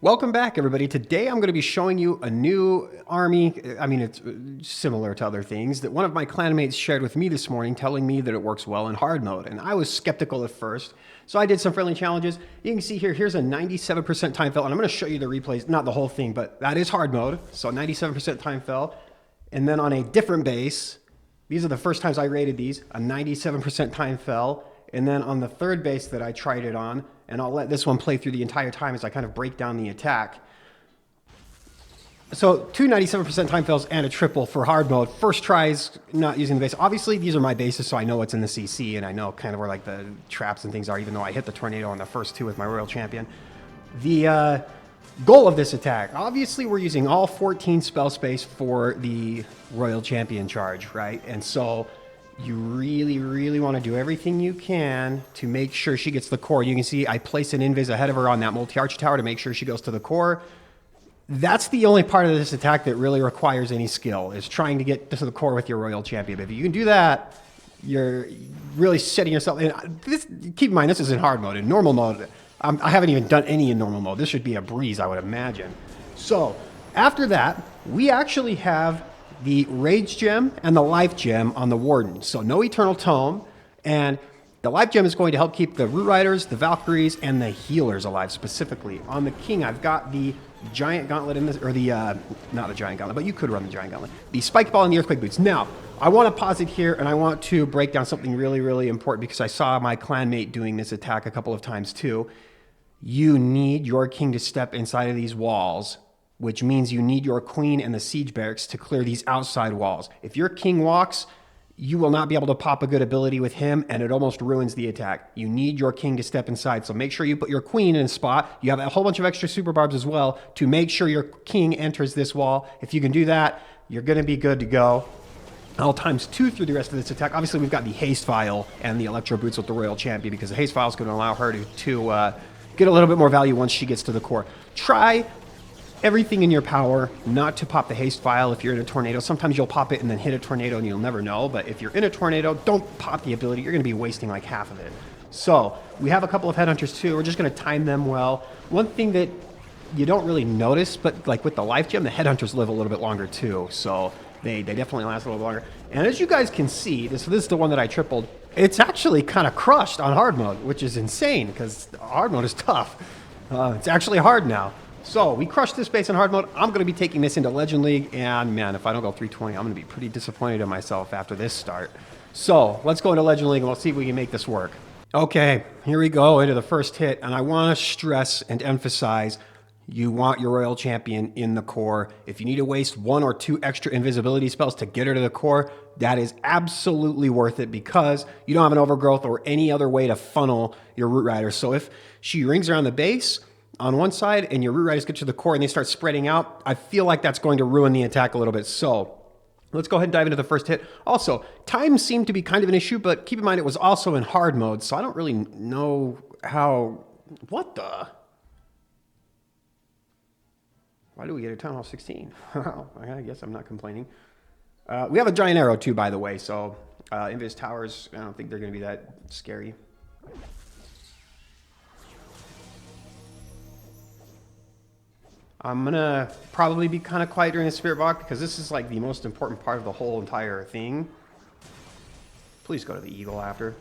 Welcome back, everybody. Today I'm going to be showing you a new army. I mean, it's similar to other things that one of my clanmates shared with me this morning, telling me that it works well in hard mode. And I was skeptical at first, so I did some friendly challenges. You can see here, here's a 97% time fell, and I'm going to show you the replays, not the whole thing, but that is hard mode. So 97% time fell. And then on a different base, these are the first times I rated these, a 97% time fell. And then on the third base that I tried it on, and I'll let this one play through the entire time as I kind of break down the attack. So two 97% time fails and a triple for hard mode. First tries not using the base. Obviously, these are my bases, so I know what's in the CC, and I know kind of where like the traps and things are, even though I hit the tornado on the first two with my Royal Champion. The goal of this attack, obviously we're using all 14 spell space for the Royal Champion charge, right? And so you really want to do everything you can to make sure she gets the core. You can see I place an invis ahead of her on that multi-arch tower to make sure she goes to the core. That's the only part of this attack that really requires any skill, is trying to get to the core with your Royal Champion. If you can do that, you're really setting yourself in. Keep in mind, this is in hard mode. In normal mode, I haven't even done any in normal mode. This should be a breeze, I would imagine. So after that, we actually have the Rage Gem and the Life Gem on the Warden. So no Eternal Tome, and the Life Gem is going to help keep the Root Riders, the Valkyries, and the healers alive specifically. On the King, I've got the Giant Gauntlet in this, or the, not the Giant Gauntlet, but you could run the Giant Gauntlet. The Spike Ball and the Earthquake Boots. Now, I want to pause it here, and I want to break down something really important, because I saw my clanmate doing this attack a couple of times too. You need your King to step inside of these walls, which means you need your Queen and the Siege Barracks to clear these outside walls. If your King walks, you will not be able to pop a good ability with him, and it almost ruins the attack. You need your King to step inside, so make sure you put your Queen in a spot. You have a whole bunch of extra super barbs as well to make sure your King enters this wall. If you can do that, you're going to be good to go. I'll times 2 through the rest of this attack. Obviously, we've got the Haste Vial and the Electro Boots with the Royal Champion, because the Haste Vial is going to allow her to get a little bit more value once she gets to the core. Try everything in your power not to pop the Haste Vial if you're in a tornado. Sometimes you'll pop it and then hit a tornado and you'll never know. But if you're in a tornado, don't pop the ability. You're going to be wasting like half of it. So we have a couple of Headhunters too. We're just going to time them well. One thing that you don't really notice, but like with the Life Gem, the Headhunters live a little bit longer too. So they definitely last a little longer. And as you guys can see, this is the one that I tripled. It's actually kind of crushed on hard mode, which is insane because hard mode is tough. It's actually hard now. So we crushed this base in hard mode. I'm going to be taking this into Legend League, and man, if I don't go 320, I'm going to be pretty disappointed in myself after this start. So let's go into Legend League and we'll see if we can make this work. Okay, here we go into the first hit, and I want to stress and emphasize, you want your Royal Champion in the core. If you need to waste 1 or 2 extra invisibility spells to get her to the core, that is absolutely worth it, because you don't have an overgrowth or any other way to funnel your Root Riders. So if she rings around the base on one side and your Root Riders get to the core and they start spreading out, I feel like that's going to ruin the attack a little bit. So let's go ahead and dive into the first hit. Also, time seemed to be kind of an issue, but keep in mind it was also in hard mode, so I don't really know how... What the... Why do we get a Town Hall 16? I guess I'm not complaining. We have a Giant Arrow too, by the way, so Invis Towers, I don't think they're going to be that scary. I'm going to probably be kind of quiet during the Spirit Box, because this is like the most important part of the whole entire thing. Please go to the Eagle after.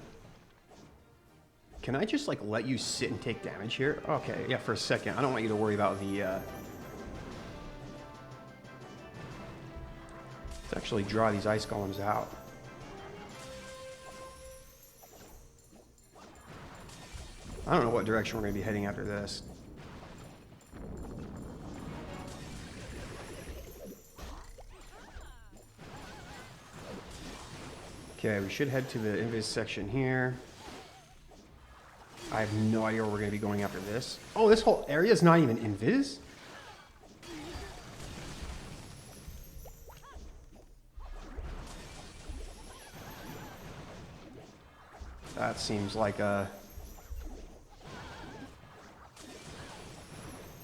Can I just like let you sit and take damage here? Okay, yeah, for a second. I don't want you to worry about the... Let's actually draw these Ice Golems out. I don't know what direction we're going to be heading after this. Okay, we should head to the Invis section here. I have no idea where we're going to be going after this. Oh, this whole area is not even Invis? That seems like a...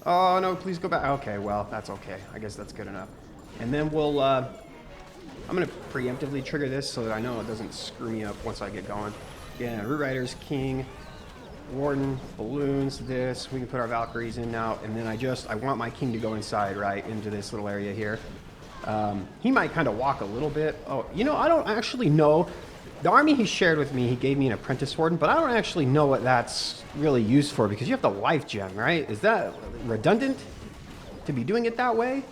Oh, no, please go back. Okay, well, that's okay. I guess that's good enough. And then we'll... I'm going to preemptively trigger this so that I know it doesn't screw me up once I get going. Yeah, Root Riders, King, Warden, balloons, this. We can put our Valkyries in now, and then I want my king to go inside, right, into this little area here. He might kind of walk a little bit. Oh, you know, I don't actually know. The army he shared with me, he gave me an apprentice warden, but I don't actually know what that's really used for, because you have the life gem, right? Is that redundant to be doing it that way?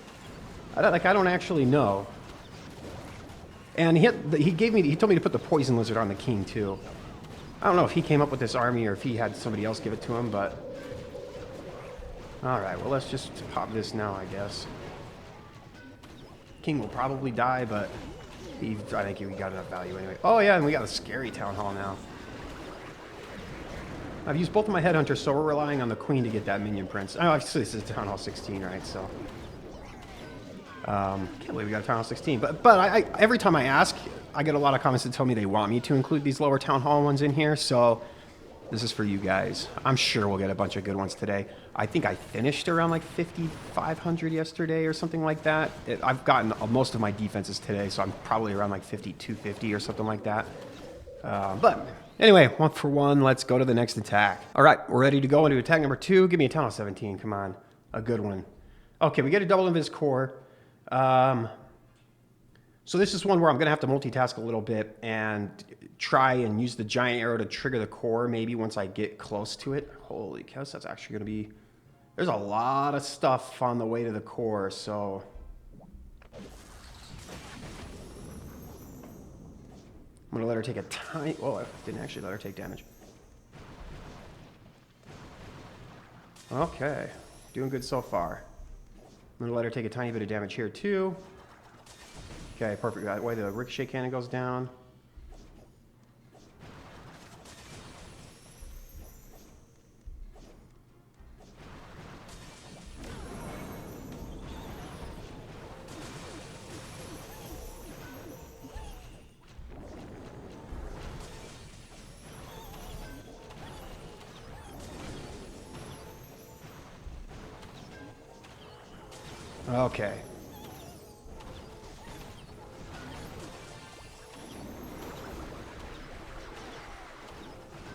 I don't actually know. And he told me to put the poison lizard on the king too. I don't know if he came up with this army or if he had somebody else give it to him, but all right, well, let's just pop this now, I guess. King will probably die, but I think he got enough value anyway. Oh yeah, and we got a scary town hall now. I've used both of my headhunters, so we're relying on the queen to get that minion prince. Oh, obviously this is town hall 16, right? So can't believe we got a town hall 16. But I every time I ask, I get a lot of comments that tell me they want me to include these lower town hall ones in here. So this is for you guys. I'm sure we'll get a bunch of good ones today. I think I finished around like 5,500 yesterday or something like that. I've gotten most of my defenses today, so I'm probably around like 5,250 or something like that. But anyway, 1 for 1. Let's go to the next attack. All right, we're ready to go into attack number 2. Give me a town hall 17. Come on, a good one. Okay, we get a double invis core. So this is one where I'm going to have to multitask a little bit and try and use the giant arrow to trigger the core maybe once I get close to it. Holy cow, that's actually going to be... There's a lot of stuff on the way to the core, so... I'm going to let her take a tiny... Oh, I didn't actually let her take damage. Okay, doing good so far. I'm going to let her take a tiny bit of damage here too. Okay, perfect. That way the ricochet cannon goes down. Okay.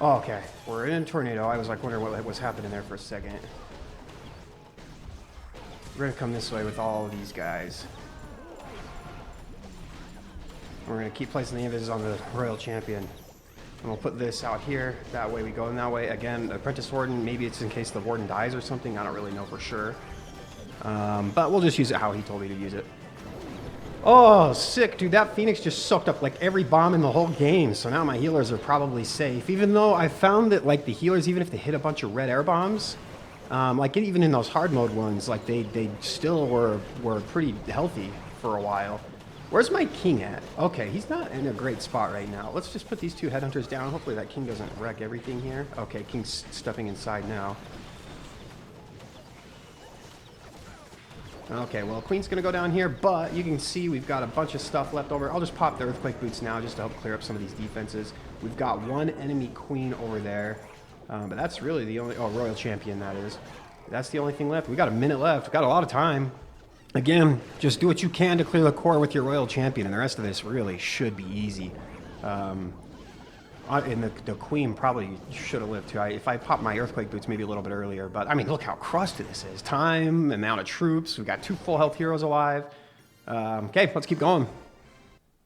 Okay, we're in a tornado. I was like wondering what was happening there for a second. We're gonna come this way with all of these guys. We're gonna keep placing the invis on the Royal Champion. And we'll put this out here. That way we go in that way. Again, Apprentice Warden, maybe it's in case the Warden dies or something. I don't really know for sure. But we'll just use it how he told me to use it. Oh, sick, dude. That Phoenix just soaked up like every bomb in the whole game. So now my healers are probably safe. Even though I found that like the healers, even if they hit a bunch of red air bombs, like even in those hard mode ones, like they still were pretty healthy for a while. Where's my king at? Okay, he's not in a great spot right now. Let's just put these 2 headhunters down. Hopefully that king doesn't wreck everything here. Okay, king's stepping inside now. Okay, well, queen's going to go down here, but you can see we've got a bunch of stuff left over. I'll just pop the earthquake boots now just to help clear up some of these defenses. We've got 1 enemy queen over there, but that's really the only... Oh, Royal Champion, that is. That's the only thing left. We got a minute left. We've got a lot of time. Again, just do what you can to clear the core with your Royal Champion, and the rest of this really should be easy. And the queen probably should have lived too. If I popped my earthquake boots maybe a little bit earlier, but I mean, look how crusted this is. Time, amount of troops. We've got 2 full health heroes alive. Okay, let's keep going.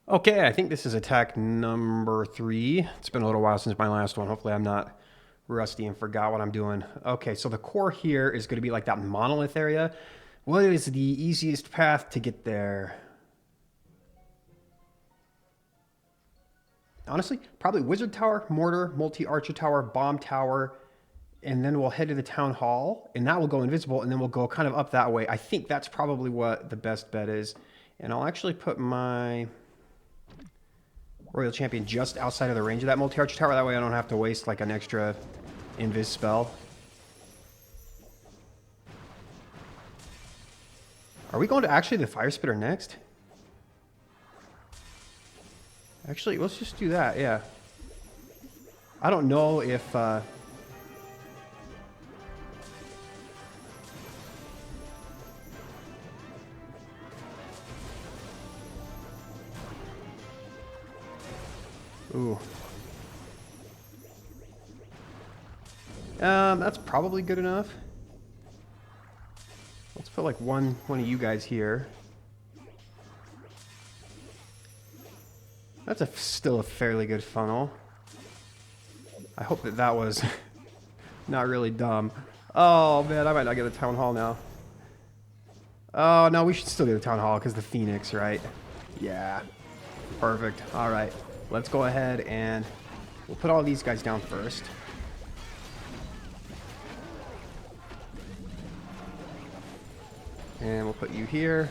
Okay, I think this is attack number 3. It's been a little while since my last one. Hopefully I'm not rusty and forgot what I'm doing. Okay, so the core here is going to be like that monolith area. What is the easiest path to get there? Honestly, probably Wizard Tower, Mortar, Multi-Archer Tower, Bomb Tower, and then we'll head to the Town Hall, and that will go invisible, and then we'll go kind of up that way. I think that's probably what the best bet is. And I'll actually put my Royal Champion just outside of the range of that Multi-Archer Tower. That way I don't have to waste like an extra invis spell. Are we going to actually the Fire Spitter next? Actually, let's just do that, yeah. I don't know if... Ooh. That's probably good enough. Let's put like one of you guys here. That's still a fairly good funnel. I hope that was not really dumb. Oh man, I might not get a town hall now. Oh no, we should still do the town hall because the Phoenix, right? Yeah, perfect. All right, let's go ahead and we'll put all these guys down first. And we'll put you here.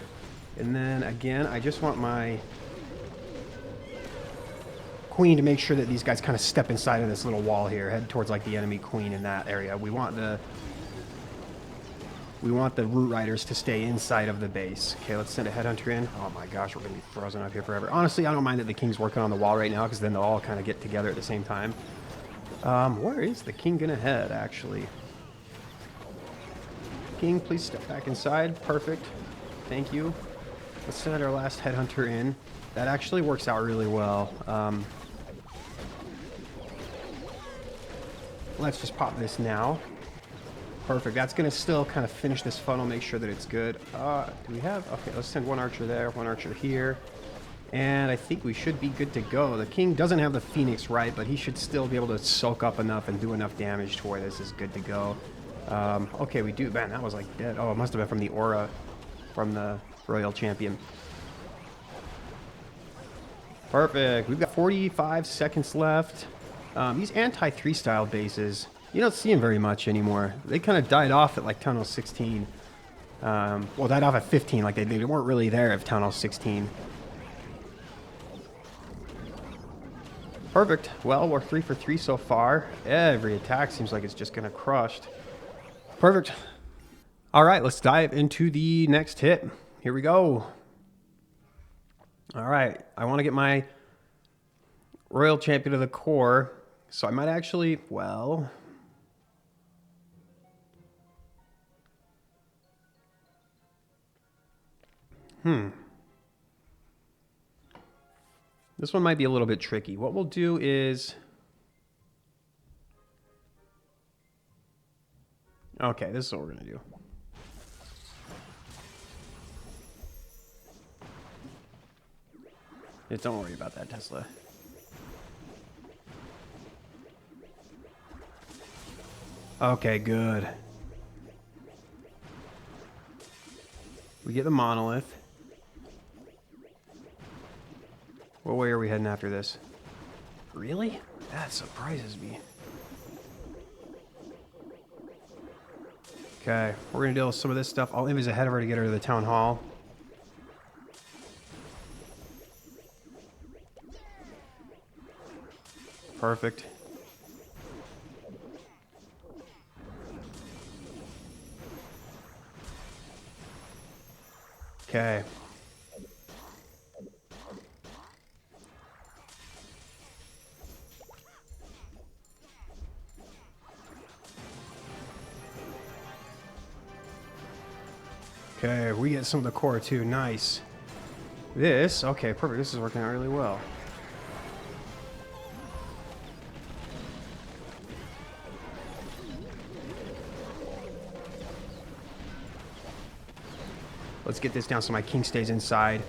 And then again, I just want my queen to make sure that these guys kind of step inside of this little wall here, head towards like the enemy queen in that area. We want the root riders to stay inside of the base. Okay, let's send a headhunter in. Oh my gosh, we're gonna be frozen up here forever. Honestly, I don't mind that the king's working on the wall right now because then they'll all kind of get together at the same time. Where is the king gonna head, actually? King, please step back inside. Perfect. Thank you. Let's send our last headhunter in. That actually works out really well. Let's just pop this now. Perfect. That's going to still kind of finish this funnel, make sure that it's good. Do we have... Okay, let's send one archer there, one archer here. And I think we should be good to go. The king doesn't have the Phoenix right, but he should still be able to soak up enough and do enough damage to where this is good to go. Okay, we do... Man, that was like dead. Oh, it must have been from the aura from the royal champion. Perfect. We've got 45 seconds left. These anti-3 style bases, you don't see them very much anymore. They kind of died off at like Town Hall 16. Well, died off at 15. Like they weren't really there at Town Hall 16. Perfect. Well, we're 3 for 3 so far. Every attack seems like it's just going to crush. Perfect. All right, let's dive into the next hit. Here we go. All right, I want to get my royal champion of the core, so I might actually, well... This one might be a little bit tricky. What we'll do is... Okay, this is what we're going to do. Don't worry about that, Tesla. Okay, good. We get the monolith. What way are we heading after this? Really? That surprises me. Okay, we're going to deal with some of this stuff. I'll invis ahead of her to get her to the town hall. Perfect. Okay. Okay, we get some of the core too. Nice. This, okay, perfect. This is working out really well. Let's get this down so my king stays inside.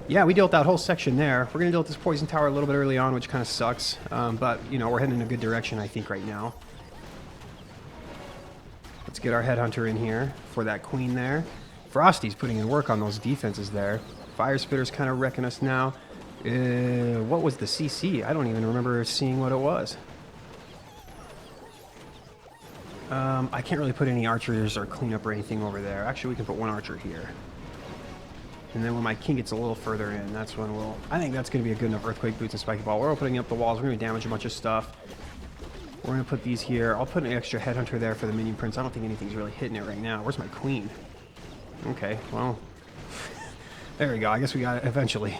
Yeah, we dealt with that whole section there. We're going to deal with this poison tower a little bit early on, which kind of sucks. But, you know, we're heading in a good direction, I think, right now. Let's get our headhunter in here for that queen there. Frosty's putting in work on those defenses there. Fire Spitter's kind of wrecking us now. What was the CC? I don't even remember seeing what it was. I can't really put any archers or cleanup or anything over there. Actually, we can put one archer here. And then when my king gets a little further in, that's when we'll... I think that's going to be a good enough Earthquake Boots and Spiky Ball. We're opening up the walls. We're going to damage a bunch of stuff. We're going to put these here. I'll put an extra headhunter there for the minion prince. I don't think anything's really hitting it right now. Where's my queen? Okay, well... there we go. I guess we got it eventually.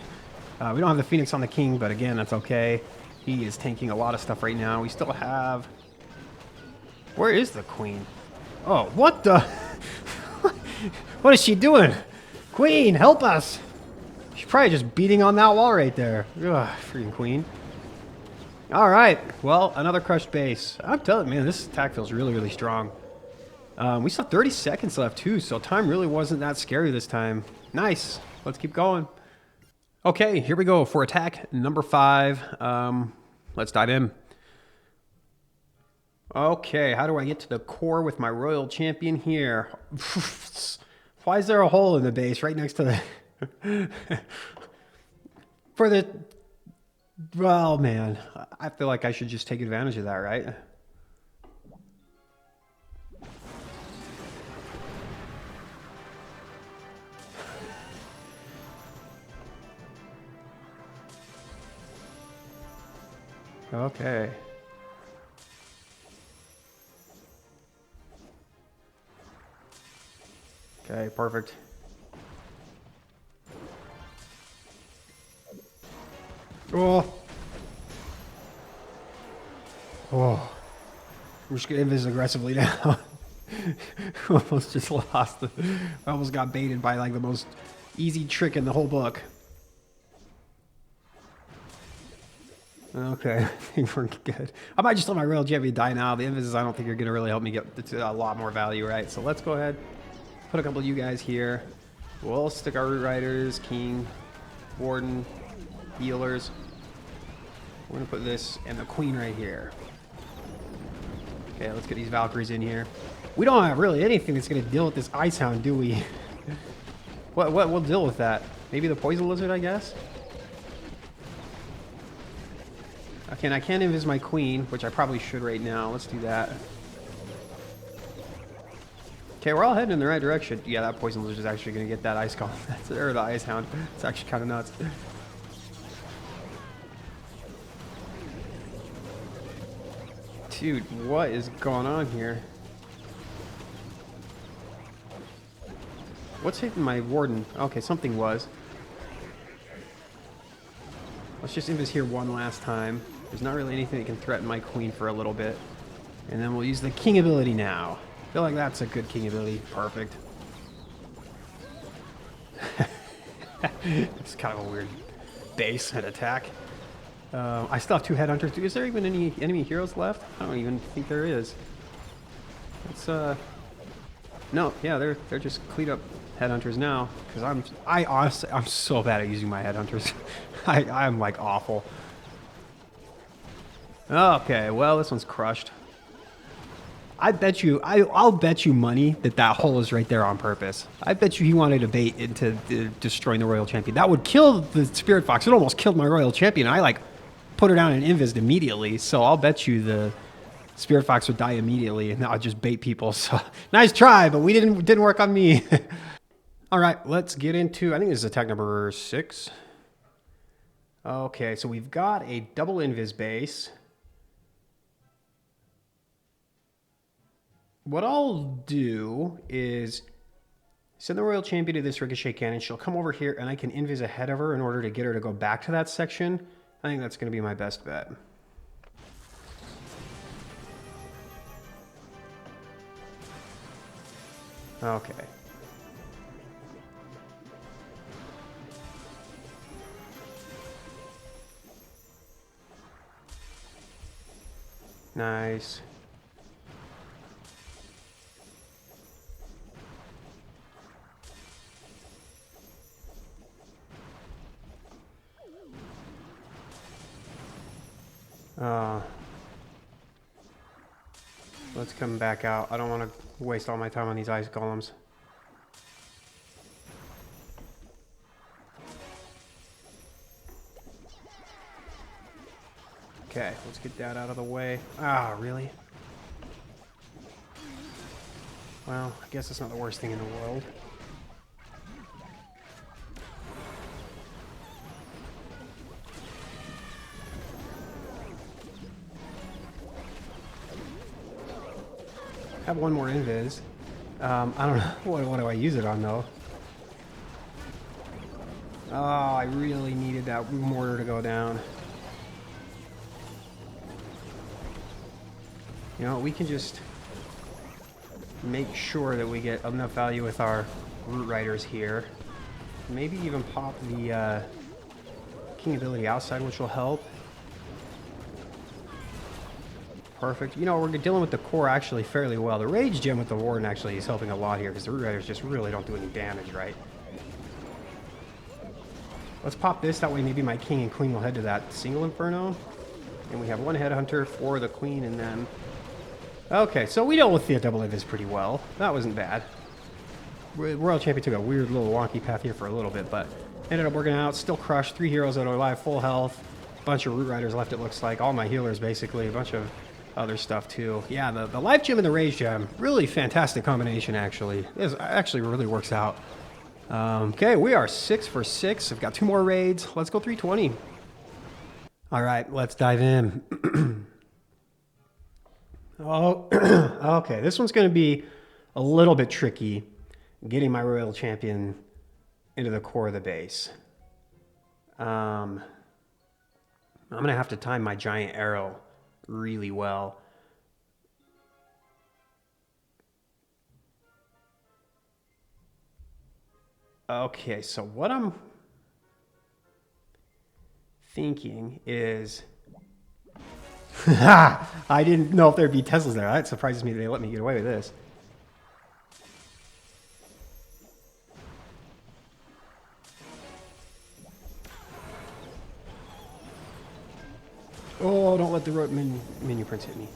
We don't have the Phoenix on the king, but again, that's okay. He is tanking a lot of stuff right now. We still have... Where is the queen? Oh, what the... What is she doing? Queen, help us! She's probably just beating on that wall right there. Ugh, freaking queen. All right. Well, another crushed base. I'm telling you, man, this attack feels really, really strong. We still have 30 seconds left, too, so time really wasn't that scary this time. Nice. Let's keep going. Okay, here we go for attack number 5. Let's dive in. Okay, how do I get to the core with my royal champion here? Why is there a hole in the base right next to the... for the... Well, man, I feel like I should just take advantage of that, right? Okay. Okay, perfect. Oh. Oh. I'm just going to invis aggressively now. Almost just lost. I almost got baited by like the most easy trick in the whole book. Okay, I think we're good. I might just let my royal champion die now. The invis, I don't think you're going to really help me get to a lot more value, right? So let's go ahead. Put a couple of you guys here. We'll stick our root riders, king, warden, healers. We're gonna put this and the queen right here. Okay, let's get these Valkyries in here. We don't have really anything that's gonna deal with this ice hound, do we? What we'll deal with that? Maybe the poison lizard, I guess. Okay, and I can't invis my queen, which I probably should right now. Let's do that. Okay, we're all heading in the right direction. Yeah, that poison lizard is actually going to get that ice golem. Or the ice hound. It's actually kind of nuts. Dude, what is going on here? What's hitting my warden? Okay, something was. Let's just invis here one last time. There's not really anything that can threaten my queen for a little bit. And then we'll use the king ability now. I feel like that's a good king ability. Perfect. It's kind of a weird base and attack. I still have 2 headhunters. Is there even any enemy heroes left? I don't even think there is. It's no, yeah, they're just cleaned up headhunters now. Because I'm so bad at using my headhunters. I'm like awful. Okay, well this one's crushed. I bet you, I'll bet you money that hole is right there on purpose. I bet you he wanted to bait into destroying the royal champion. That would kill the spirit fox. It almost killed my royal champion. I like put her down and invised immediately. So I'll bet you the spirit fox would die immediately, and I'll just bait people. So nice try, but we didn't work on me. All right, let's get into. I think this is attack number 6. Okay, so we've got a double invis base. What I'll do is send the royal champion to this ricochet cannon. She'll come over here, and I can invis ahead of her in order to get her to go back to that section. I think that's going to be my best bet. Okay. Nice. Let's come back out. I don't want to waste all my time on these ice golems. Okay, let's get that out of the way. Ah, really? Well, I guess it's not the worst thing in the world. I have one more invis. I don't know. What do I use it on, though? Oh, I really needed that mortar to go down. You know, we can just make sure that we get enough value with our root riders here. Maybe even pop the king ability outside, which will help. Perfect. You know, we're dealing with the core actually fairly well. The Rage Gem with the Warden actually is helping a lot here because the Root Riders just really don't do any damage, right? Let's pop this. That way maybe my King and Queen will head to that single Inferno. And we have one Headhunter for the Queen and them. Okay, so we dealt with the double Invis pretty well. That wasn't bad. Royal Champion took a weird little wonky path here for a little bit, but ended up working out. Still crushed. 3 heroes that are alive, full health. Bunch of Root Riders left, it looks like. All my healers, basically. A bunch of other stuff, too. Yeah, the Life Gem and the Rage Gem. Really fantastic combination, actually. It actually really works out. Okay, we are 6 for 6. I've got 2 more raids. Let's go 320. All right, let's dive in. Oh, okay. This one's going to be a little bit tricky. Getting my Royal Champion into the core of the base. I'm going to have to time my giant arrow really well. Okay, so what I'm thinking is... I didn't know if there'd be Teslas there. That surprises me that they let me get away with this. Oh, don't let the minion prince hit me.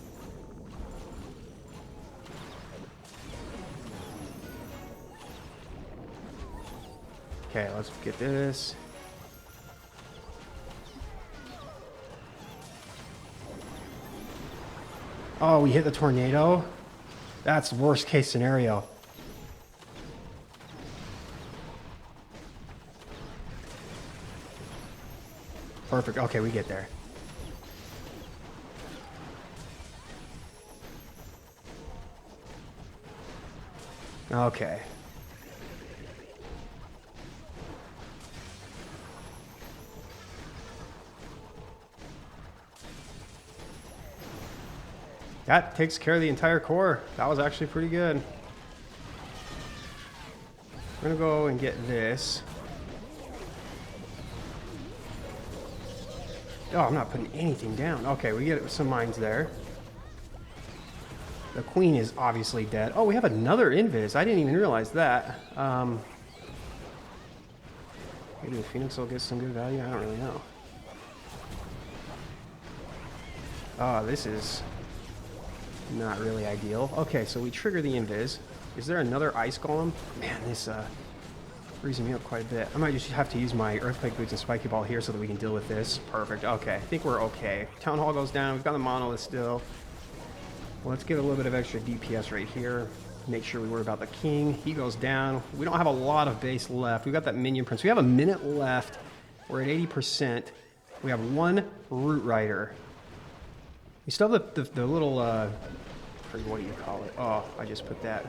Okay, let's get this. Oh, we hit the tornado? That's worst case scenario. Perfect. Okay, we get there. Okay. That takes care of the entire core. That was actually pretty good. We're gonna go and get this. Oh, I'm not putting anything down. Okay, we get some mines there. The Queen is obviously dead. Oh, we have another Invis. I didn't even realize that. Maybe the Phoenix will get some good value. I don't really know. Oh, this is not really ideal. Okay, so we trigger the Invis. Is there another Ice Golem? Man, this freezing me up quite a bit. I might just have to use my Earthquake Boots and Spiky Ball here so that we can deal with this. Perfect. Okay, I think we're okay. Town Hall goes down. We've got the Monolith still. Let's get a little bit of extra DPS right here. Make sure we worry about the King. He goes down. We don't have a lot of base left. We've got that Minion Prince. We have a minute left. We're at 80%. We have 1 Root Rider. We still have the little, what do you call it? Oh, I just put that.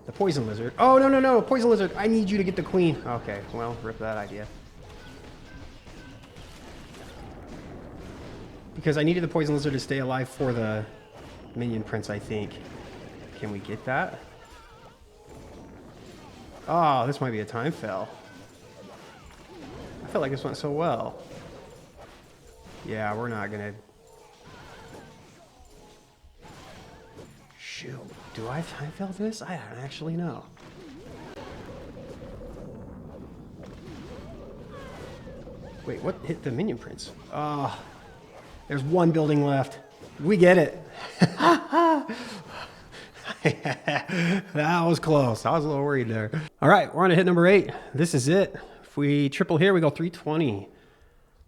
The Poison Lizard. Oh, no. Poison Lizard. I need you to get the Queen. Okay, well, rip that idea. Because I needed the Poison Lizard to stay alive for the Minion Prince, I think. Can we get that? Oh, this might be a time fail. I felt like this went so well. Yeah, we're not gonna... Shoot, do I time fail this? I don't actually know. Wait, what hit the Minion Prince? Oh, there's 1 building left. We get it. That was close. I was a little worried there. All right, we're on to hit number 8. This is it. If we triple here, we go 320.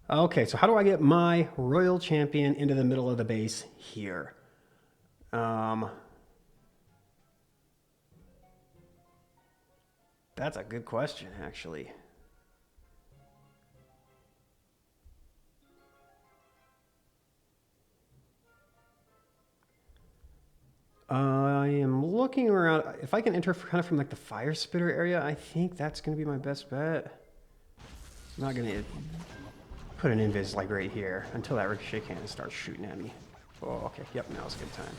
Okay, so how do I get my Royal Champion into the middle of the base here? That's a good question, actually. I am looking around. If I can enter kind of from like the Fire Spitter area, I think that's going to be my best bet. I'm not going to put an Invis like right here until that Ricochet cannon starts shooting at me. Oh, okay. Yep, now's a good time.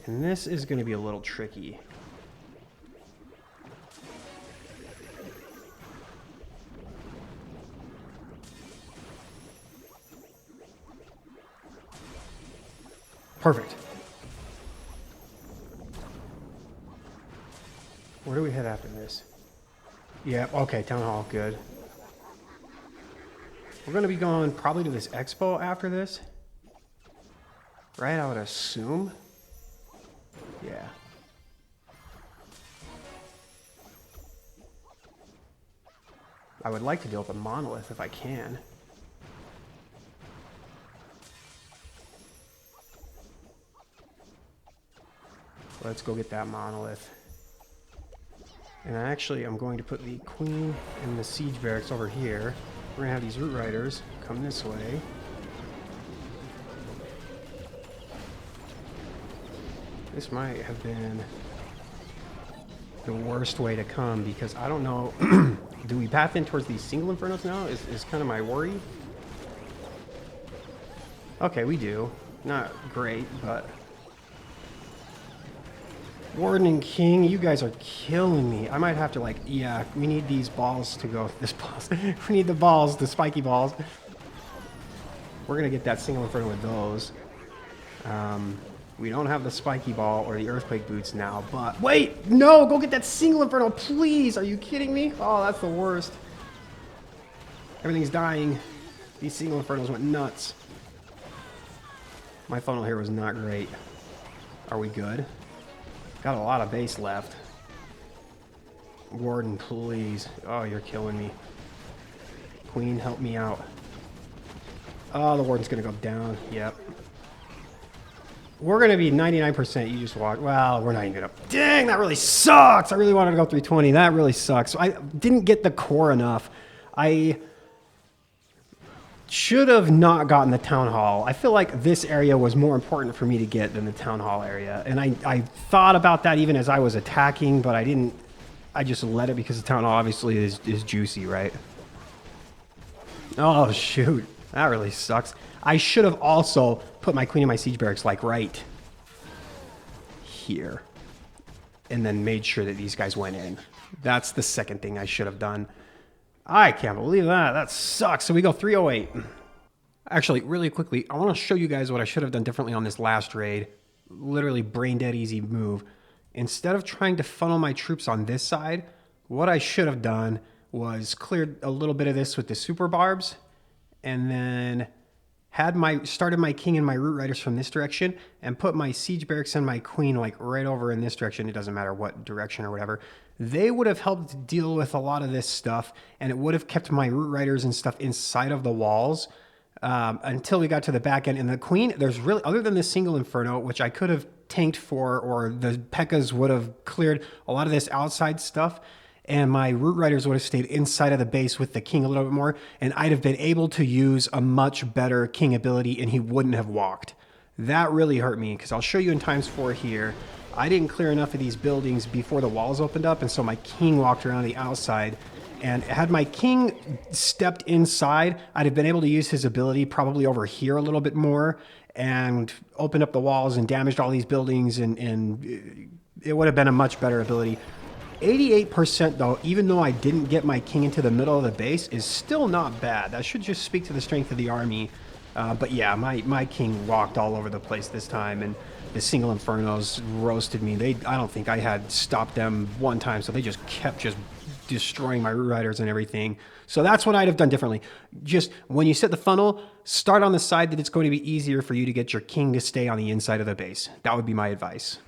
And this is going to be a little tricky. Perfect. Where do we head after this? Yeah, okay, Town Hall, good. We're going to be going probably to this expo after this. Right, I would assume. Yeah. I would like to deal with a monolith if I can. Let's go get that monolith. And actually, I'm going to put the queen and the siege barracks over here. We're going to have these root riders come this way. This might have been the worst way to come because I don't know. Do we path in towards these single infernos now? Is kind of my worry. Okay, we do. Not great, but... Warden and King, you guys are killing me. I might have to, like, yeah, we need these balls to go. This balls. We need the balls, the spiky balls. We're going to get that single inferno with those. We don't have the spiky ball or the earthquake boots now, but... Wait! No! Go get that single inferno, please! Are you kidding me? Oh, that's the worst. Everything's dying. These single infernos went nuts. My funnel here was not great. Are we good? Got a lot of base left. Warden, please. Oh, you're killing me. Queen, help me out. Oh, the warden's gonna go down. Yep. We're gonna be 99%. You just walk. Well, we're not even gonna. Dang, that really sucks. I really wanted to go 320. That really sucks. So I didn't get the core enough. I should have not gotten the town hall. I feel like this area was more important for me to get than the town hall area. And I thought about that even as I was attacking, but I didn't. I just let it because the town hall obviously is juicy, right? Oh, shoot. That really sucks. I should have also put my queen and my siege barracks like right here. And then made sure that these guys went in. That's the second thing I should have done. I can't believe that. That sucks. So we go 308. Actually, really quickly, I want to show you guys what I should have done differently on this last raid. Literally brain dead easy move. Instead of trying to funnel my troops on this side, what I should have done was cleared a little bit of this with the super barbs and then started my king and my root riders from this direction and put my siege barracks and my queen like right over in this direction. It doesn't matter what direction or whatever. They would have helped deal with a lot of this stuff, and it would have kept my root riders and stuff inside of the walls until we got to the back end. And the queen, there's really, other than this single inferno, which I could have tanked for, or the P.E.K.K.A.s would have cleared a lot of this outside stuff, and my root riders would have stayed inside of the base with the king a little bit more, and I'd have been able to use a much better king ability, and he wouldn't have walked. That really hurt me, because I'll show you in ×4 here. I didn't clear enough of these buildings before the walls opened up, and so my king walked around the outside. And had my king stepped inside, I'd have been able to use his ability probably over here a little bit more and opened up the walls and damaged all these buildings, and it would have been a much better ability. 88% though, even though I didn't get my king into the middle of the base, is still not bad. That should just speak to the strength of the army. But yeah, my king walked all over the place this time, and the single infernos roasted me. I don't think I had stopped them one time, so they just kept just destroying my root riders and everything. So that's what I'd have done differently. Just when you set the funnel, start on the side that it's going to be easier for you to get your king to stay on the inside of the base. That would be my advice.